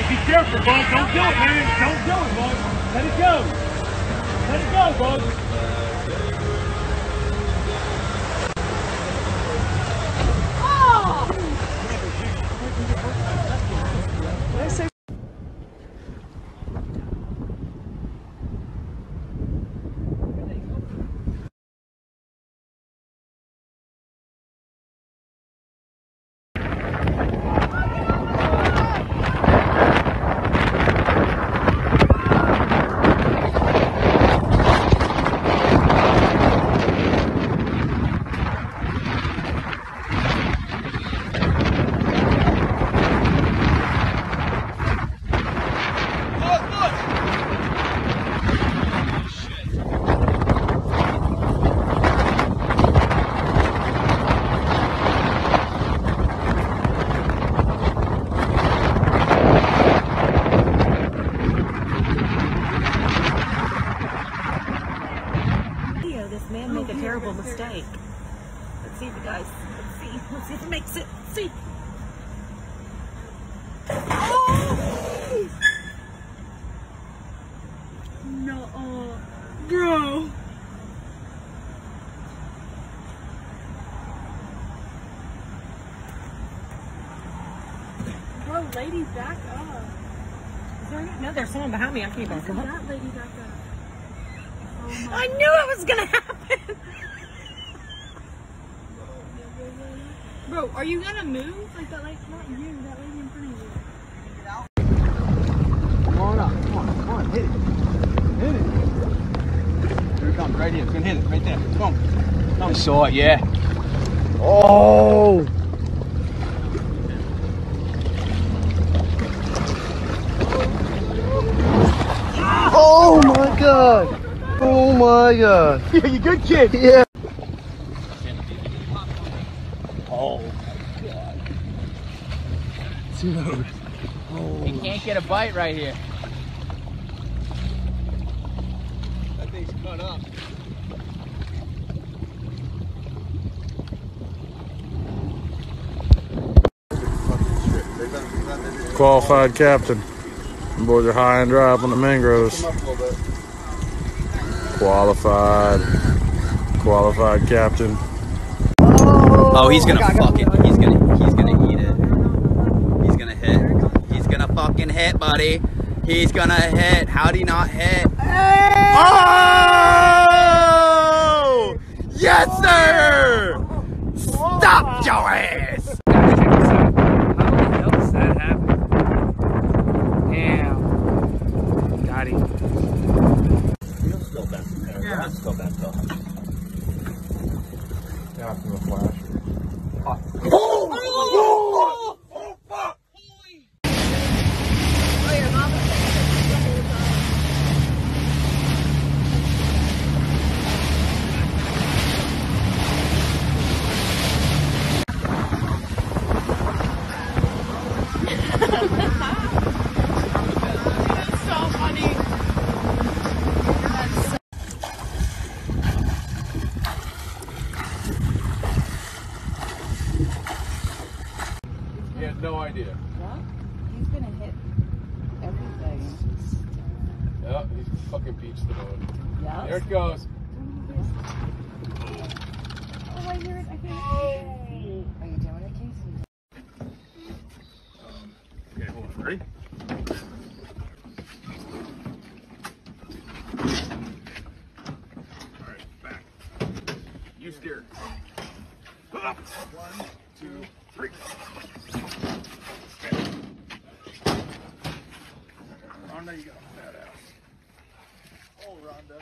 be careful, bud. Don't do it, man. Don't do it, bud. Let it go. Let it go, bud. Oh! Make a terrible mistake. Let's see if it does. Let's see if it makes it. Let's see. Oh! No, bro. Bro, lady, back up. Is there no, there's someone behind me. I can't back up. That lady back up. Oh I knew it was gonna happen. Bro, are you gonna move? Like that, like not you, that lady in front of you. Get out. Come on up, come on, hit it. Hit it. Here it comes, right here. It's gonna hit it, right there. Come on. I saw it, yeah. Oh! Oh my god! Oh my god! Yeah, you good kid. Yeah. Oh god. Dude. Oh. You can't get a bite right here. That thing's cut up. Qualified captain. Them boys are high and dry up on the mangroves. Qualified captain. Oh, he's gonna fucking, he's gonna eat it. He's gonna hit. He's gonna fucking hit, buddy. He's gonna hit. How'd he not hit? Oh! Yes, sir! Stop your ass! How else that happened? Damn. Got him. Still back there. Yeah. Still back there. Yeah, from the flash. Oh! Oh! Oh! Fuck! Holy! Oh, your mom was That's so funny. He had no idea. What? He's gonna hit everything. Yep, he's fucking beached the boat. Yes. There it goes. Oh, I hear it. I can hear it. Are you doing it, Casey? Okay, hold on. Ready? Alright, back. You steer. Up. 1, 2, 3. Okay. Rhonda, you got that out. Oh, Rhonda.